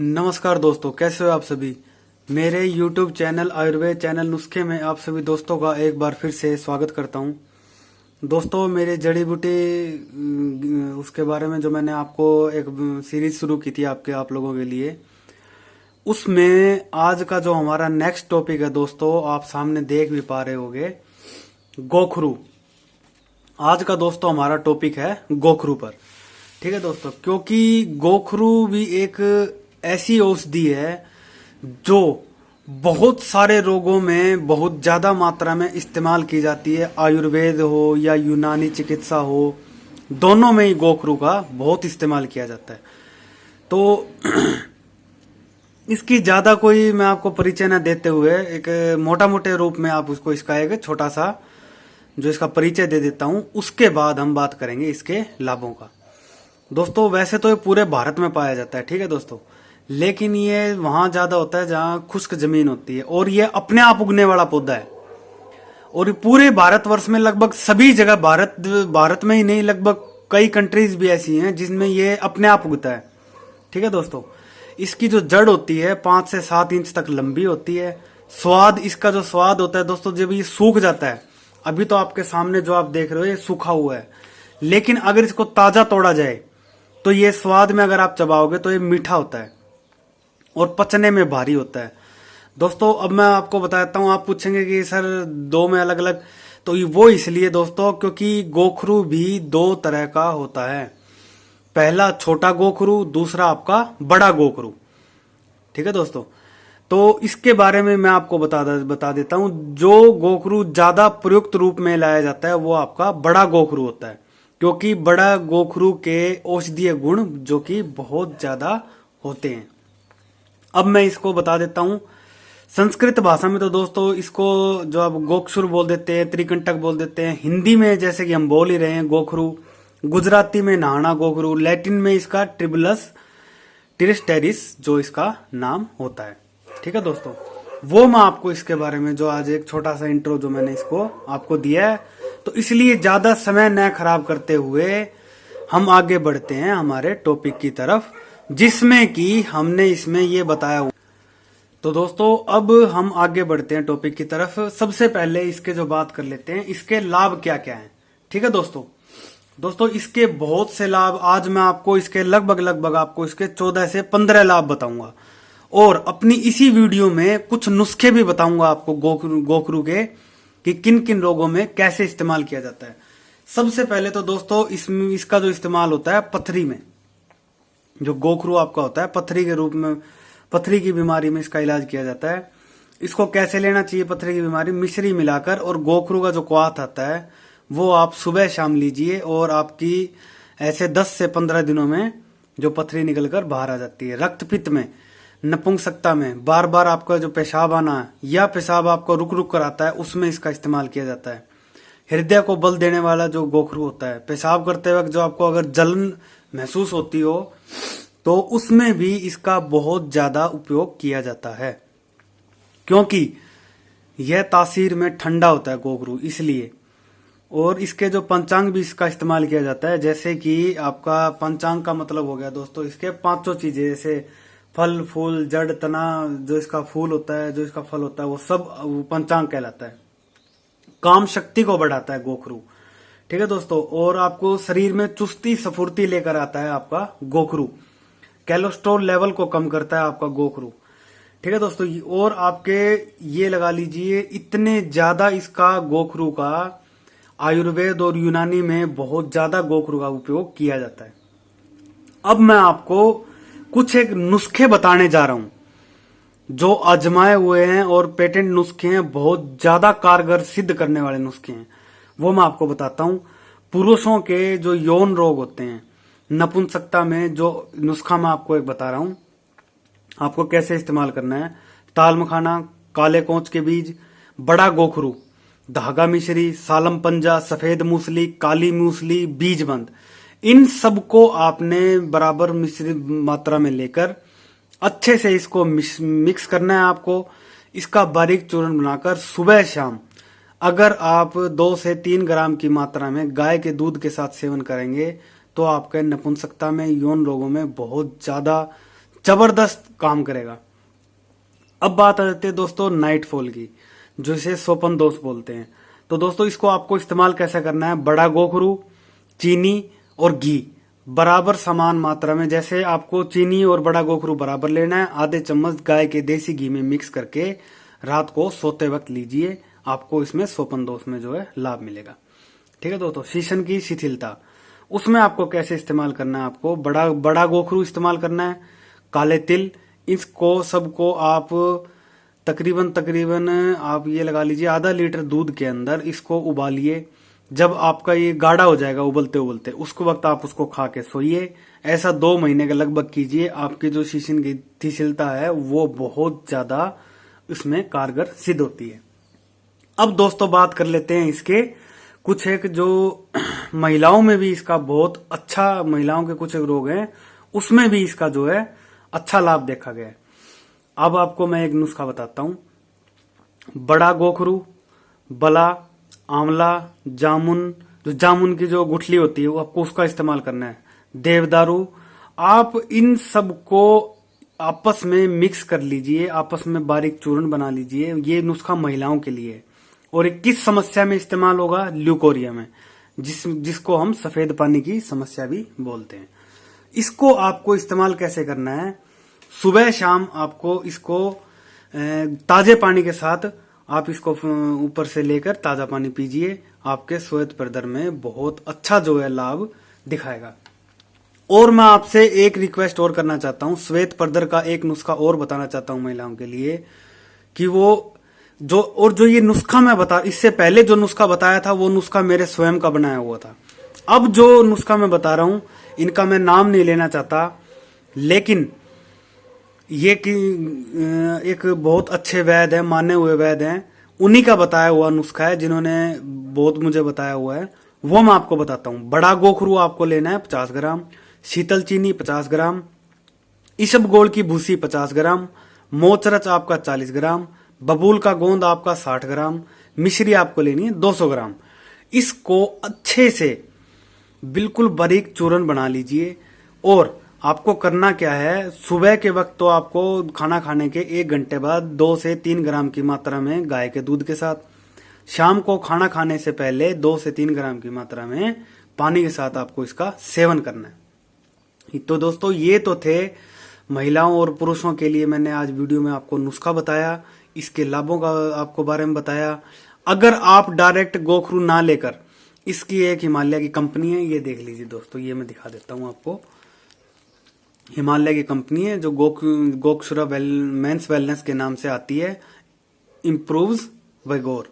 नमस्कार दोस्तों, कैसे हो आप सभी। मेरे YouTube चैनल आयुर्वेद चैनल नुस्खे में आप सभी दोस्तों का एक बार फिर से स्वागत करता हूं। दोस्तों, मेरी जड़ी बूटी उसके बारे में जो मैंने आपको एक सीरीज शुरू की थी आप लोगों के लिए, उसमें आज का जो हमारा नेक्स्ट टॉपिक है दोस्तों, आप सामने देख भी पा रहे होंगे, गोखरू। आज का दोस्तों हमारा टॉपिक है गोखरू पर। ठीक है दोस्तों, क्योंकि गोखरू भी एक ऐसी औषधि है जो बहुत सारे रोगों में बहुत ज्यादा मात्रा में इस्तेमाल की जाती है। आयुर्वेद हो या यूनानी चिकित्सा हो, दोनों में ही गोखरू का बहुत इस्तेमाल किया जाता है। तो इसकी ज्यादा कोई मैं आपको परिचय न देते हुए एक मोटा मोटे रूप में आप उसको इसका एक छोटा सा जो इसका परिचय दे देता हूं, उसके बाद हम बात करेंगे इसके लाभों का। दोस्तों, वैसे तो ये पूरे भारत में पाया जाता है, ठीक है दोस्तों, लेकिन ये वहां ज्यादा होता है जहां खुश्क जमीन होती है, और ये अपने आप उगने वाला पौधा है। और ये पूरे भारतवर्ष में लगभग सभी जगह, भारत में ही नहीं, लगभग कई कंट्रीज भी ऐसी हैं जिसमें ये अपने आप उगता है। ठीक है दोस्तों, इसकी जो जड़ होती है 5 से 7 इंच तक लंबी होती है। स्वाद, इसका जो स्वाद होता है दोस्तों, जब ये सूख जाता है, अभी तो आपके सामने जो आप देख रहे हो ये सूखा हुआ है, लेकिन अगर इसको ताजा तोड़ा जाए तो ये स्वाद में अगर आप चबाओगे तो ये मीठा होता है और पचने में भारी होता है। दोस्तों, अब मैं आपको बताता हूं। आप पूछेंगे कि सर दो में अलग अलग, तो वो इसलिए दोस्तों क्योंकि गोखरू भी 2 तरह का होता है। पहला छोटा गोखरू, दूसरा आपका बड़ा गोखरू। ठीक है दोस्तों, तो इसके बारे में मैं आपको बता देता हूं। जो गोखरू ज्यादा प्रयुक्त रूप में लाया जाता है वो आपका बड़ा गोखरू होता है, क्योंकि बड़ा गोखरू के औषधीय गुण जो कि बहुत ज्यादा होते हैं। अब मैं इसको बता देता हूं संस्कृत भाषा में। तो दोस्तों, इसको जो आप गोक्षुर बोल देते हैं, त्रिकंटक बोल देते हैं। हिंदी में जैसे कि हम बोल ही रहे हैं गोखरू, गुजराती में नाहना गोखरू, लैटिन में इसका ट्रिबुलस टिरिस्टेरिस जो इसका नाम होता है। ठीक है दोस्तों, वो मैं आपको इसके बारे में जो आज एक छोटा सा इंट्रो जो मैंने इसको आपको दिया है, तो इसलिए ज्यादा समय न खराब करते हुए हम आगे बढ़ते हैं हमारे टॉपिक की तरफ, जिसमें कि हमने इसमें ये बताया हुआ। तो दोस्तों, अब हम आगे बढ़ते हैं टॉपिक की तरफ। सबसे पहले इसके जो बात कर लेते हैं, इसके लाभ क्या क्या हैं। ठीक है दोस्तों, इसके बहुत से लाभ, आज मैं आपको इसके लगभग आपको इसके 14 से 15 लाभ बताऊंगा, और अपनी इसी वीडियो में कुछ नुस्खे भी बताऊंगा आपको गोखरू के, कि किन किन रोगों में कैसे इस्तेमाल किया जाता है। सबसे पहले तो दोस्तों, इसका जो इस्तेमाल होता है पथरी में, जो गोखरू आपका होता है पथरी के रूप में, पथरी की बीमारी में इसका इलाज किया जाता है। इसको कैसे लेना चाहिए पथरी की बीमारी, मिश्री मिलाकर, और गोखरू का जो क्वाथ आता है वो आप सुबह शाम लीजिए, और आपकी ऐसे 10 से 15 दिनों में जो पथरी निकलकर बाहर आ जाती है। रक्तपित्त में, नपुंसकता में, बार बार आपका जो पेशाब आना है या पेशाब आपको रुक रुक कर आता है, उसमें इसका इस्तेमाल किया जाता है। हृदय को बल देने वाला जो गोखरू होता है, पेशाब करते वक्त जो आपको अगर जलन महसूस होती हो, तो उसमें भी इसका बहुत ज्यादा उपयोग किया जाता है, क्योंकि यह तासीर में ठंडा होता है गोखरू, इसलिए। और इसके जो पंचांग भी इसका इस्तेमाल किया जाता है, जैसे कि आपका पंचांग का मतलब हो गया दोस्तों इसके 5 चीजें, जैसे फल, फूल, जड़, तना, जो इसका फूल होता है, जो इसका फल होता है, वो सब पंचांग कहलाता है। काम शक्ति को बढ़ाता है गोखरू। ठीक है दोस्तों, और आपको शरीर में चुस्ती स्फूर्ति लेकर आता है आपका गोखरू। कोलेस्ट्रॉल लेवल को कम करता है आपका गोखरू। ठीक है दोस्तों, और आपके ये लगा लीजिए, इतने ज्यादा इसका गोखरू का आयुर्वेद और यूनानी में बहुत ज्यादा गोखरू का उपयोग किया जाता है। अब मैं आपको कुछ एक नुस्खे बताने जा रहा हूं जो आजमाए हुए हैं और पेटेंट नुस्खे हैं, बहुत ज्यादा कारगर सिद्ध करने वाले नुस्खे हैं, वो मैं आपको बताता हूं। पुरुषों के जो यौन रोग होते हैं, नपुंसकता में, जो नुस्खा मैं आपको एक बता रहा हूं, आपको कैसे इस्तेमाल करना है। ताल मखाना, काले कोंच के बीज, बड़ा गोखरू, धागा मिश्री, सालम पंजा, सफेद मूसली, काली मूसली, बीजबंद, इन सबको आपने बराबर मिश्रित मात्रा में लेकर अच्छे से इसको मिक्स करना है आपको। इसका बारीक चूर्ण बनाकर सुबह शाम अगर आप 2 से 3 ग्राम की मात्रा में गाय के दूध के साथ सेवन करेंगे, तो आपके नपुंसकता में, यौन रोगों में बहुत ज्यादा जबरदस्त काम करेगा। अब बात आ जाती है दोस्तों नाइटफॉल की, जो इसे सोपन दोष बोलते हैं। तो दोस्तों इसको आपको इस्तेमाल कैसे करना है, बड़ा गोखरू, चीनी और घी बराबर समान मात्रा में, जैसे आपको चीनी और बड़ा गोखरू बराबर लेना है, आधे चम्मच गाय के देसी घी में मिक्स करके रात को सोते वक्त लीजिए। आपको इसमें सोपन दोष में जो है लाभ मिलेगा। ठीक है दोस्तों, शीशन की शिथिलता, उसमें आपको कैसे इस्तेमाल करना है, आपको बड़ा गोखरू इस्तेमाल करना है, काले तिल, इसको सबको आप तकरीबन आप ये लगा लीजिए आधा लीटर दूध के अंदर इसको उबालिए। जब आपका ये गाढ़ा हो जाएगा उबलते उबलते, उसको वक्त आप उसको खा के सोइए। ऐसा 2 महीने के लगभग कीजिए। आपकी जो शीशन की शिथिलता है वो बहुत ज्यादा इसमें कारगर सिद्ध होती है। अब दोस्तों बात कर लेते हैं इसके कुछ एक जो महिलाओं में भी इसका बहुत अच्छा, महिलाओं के कुछ एक रोग हैं उसमें भी इसका जो है अच्छा लाभ देखा गया है। अब आपको मैं एक नुस्खा बताता हूं। बड़ा गोखरू, बला, आंवला, जामुन, जो जामुन की जो गुठली होती है वो आपको उसका इस्तेमाल करना है, देवदारू, आप इन सबको आपस में मिक्स कर लीजिए, आपस में बारीक चूर्ण बना लीजिए। ये नुस्खा महिलाओं के लिए है। और ये किस समस्या में इस्तेमाल होगा, ल्यूकोरिया में, जिसको हम सफेद पानी की समस्या भी बोलते हैं। इसको आपको इस्तेमाल कैसे करना है, सुबह शाम आपको इसको ताजे पानी के साथ आप इसको ऊपर से लेकर ताजा पानी पीजिए। आपके श्वेत प्रदर में बहुत अच्छा जो है लाभ दिखाएगा। और मैं आपसे एक रिक्वेस्ट और करना चाहता हूं, श्वेत प्रदर का एक नुस्खा और बताना चाहता हूं महिलाओं के लिए, कि वो जो ये नुस्खा मैं बता, इससे पहले जो नुस्खा बताया था वो नुस्खा मेरे स्वयं का बनाया हुआ था। अब जो नुस्खा मैं बता रहा हूं इनका मैं नाम नहीं लेना चाहता, लेकिन ये कि एक बहुत अच्छे वैद्य हैं, माने हुए वैद्य हैं, उन्हीं का बताया हुआ नुस्खा है, जिन्होंने बहुत मुझे बताया हुआ है, वो मैं आपको बताता हूं। बड़ा गोखरू आपको लेना है 50 ग्राम, शीतल चीनी 50 ग्राम, इसबगोल की भूसी 50 ग्राम, मोचरच आपका 40 ग्राम, बबूल का गोंद आपका 60 ग्राम, मिश्री आपको लेनी है 200 ग्राम। इसको अच्छे से बिल्कुल बारीक चूर्ण बना लीजिए। और आपको करना क्या है, सुबह के वक्त तो आपको खाना खाने के 1 घंटे बाद 2 से 3 ग्राम की मात्रा में गाय के दूध के साथ, शाम को खाना खाने से पहले 2 से 3 ग्राम की मात्रा में पानी के साथ आपको इसका सेवन करना है। तो दोस्तों ये तो थे महिलाओं और पुरुषों के लिए मैंने आज वीडियो में आपको नुस्खा बताया, इसके लाभों का आपको बारे में बताया। अगर आप डायरेक्ट गोखरू ना लेकर, इसकी एक हिमालय की कंपनी है, ये देख लीजिए दोस्तों, ये मैं दिखा देता हूं आपको। हिमालय की कंपनी है जो गोक्षुरा मेंस वेलनेस के नाम से आती है, इम्प्रूव्स विगोर।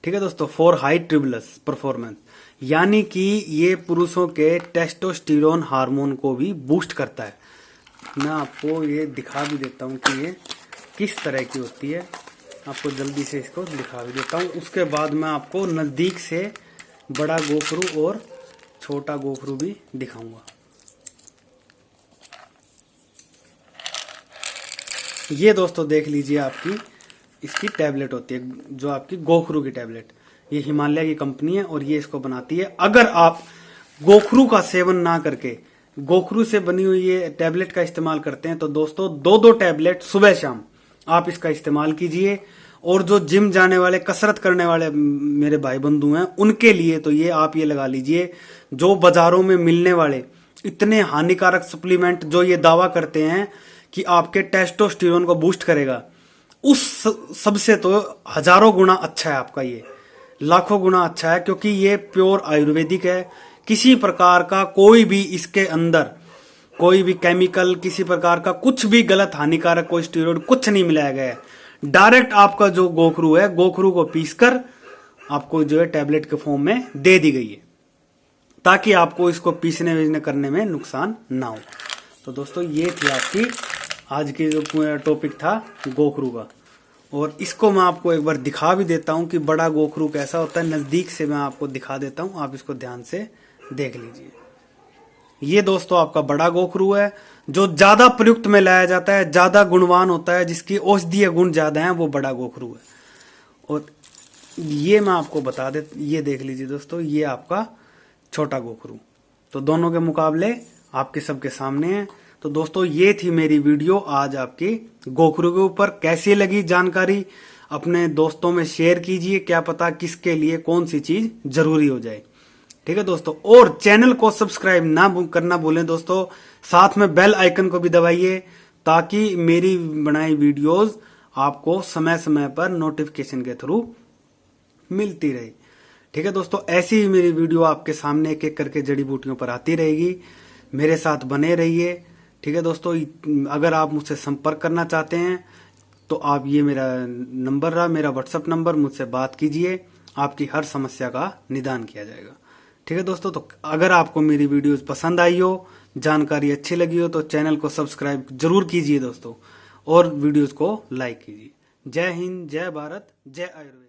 ठीक है दोस्तों, फॉर हाई ट्रिबुलस परफॉर्मेंस, यानी कि ये पुरुषों के टेस्टोस्टेरोन हार्मोन को भी बूस्ट करता है। मैं आपको ये दिखा भी देता हूं कि ये किस तरह की होती है, आपको जल्दी से इसको दिखा भी देता हूं। उसके बाद मैं आपको नजदीक से बड़ा गोखरू और छोटा गोखरू भी दिखाऊंगा। ये दोस्तों देख लीजिए, आपकी इसकी टैबलेट होती है, जो आपकी गोखरू की टैबलेट, ये हिमालय की कंपनी है और ये इसको बनाती है। अगर आप गोखरू का सेवन ना करके गोखरू से बनी हुई ये टैबलेट का इस्तेमाल करते हैं तो दोस्तों 2-2 टैबलेट सुबह शाम आप इसका इस्तेमाल कीजिए। और जो जिम जाने वाले, कसरत करने वाले मेरे भाई बंधु हैं, उनके लिए तो ये आप ये लगा लीजिए, जो बाजारों में मिलने वाले इतने हानिकारक सप्लीमेंट जो ये दावा करते हैं कि आपके टेस्टोस्टेरोन को बूस्ट करेगा, उस सबसे तो हजारों गुना अच्छा है आपका, ये लाखों गुना अच्छा है, क्योंकि ये प्योर आयुर्वेदिक है। किसी प्रकार का कोई भी इसके अंदर कोई भी केमिकल, किसी प्रकार का कुछ भी गलत हानिकारक कोई स्टेरॉइड कुछ नहीं मिलाया गया है। डायरेक्ट आपका जो गोखरू है, गोखरू को पीसकर आपको जो है टैबलेट के फॉर्म में दे दी गई है, ताकि आपको इसको पीसने करने में नुकसान ना हो। तो दोस्तों ये थी आपकी आज की जो टॉपिक था गोखरू का। और इसको मैं आपको एक बार दिखा भी देता हूं कि बड़ा गोखरू कैसा होता है, नजदीक से मैं आपको दिखा देता हूं, आप इसको ध्यान से देख लीजिए। ये दोस्तों आपका बड़ा गोखरू है, जो ज्यादा प्रयुक्त में लाया जाता है, ज्यादा गुणवान होता है, जिसकी औषधीय गुण ज्यादा है, वो बड़ा गोखरू है। और ये मैं आपको बता दे, ये देख लीजिए दोस्तों, ये आपका छोटा गोखरू। तो दोनों के मुकाबले आपके सबके सामने है। तो दोस्तों ये थी मेरी वीडियो आज आपकी गोखरू के ऊपर। कैसी लगी जानकारी अपने दोस्तों में शेयर कीजिए, क्या पता किसके लिए कौन सी चीज जरूरी हो जाए। ठीक है दोस्तों, और चैनल को सब्सक्राइब ना करना भूलें दोस्तों, साथ में बेल आइकन को भी दबाइए ताकि मेरी बनाई वीडियोस आपको समय समय पर नोटिफिकेशन के थ्रू मिलती रहे। ठीक है दोस्तों, ऐसी ही मेरी वीडियो आपके सामने एक एक करके जड़ी बूटियों पर आती रहेगी। मेरे साथ बने रहिए। ठीक है दोस्तों, अगर आप मुझसे संपर्क करना चाहते हैं तो आप ये मेरा नंबर रहा, मेरा व्हाट्सएप नंबर, मुझसे बात कीजिए, आपकी हर समस्या का निदान किया जाएगा। ठीक है दोस्तों, तो अगर आपको मेरी वीडियोस पसंद आई हो, जानकारी अच्छी लगी हो तो चैनल को सब्सक्राइब जरूर कीजिए दोस्तों, और वीडियोस को लाइक कीजिए। जय हिंद, जय भारत, जय आयुर्वेद।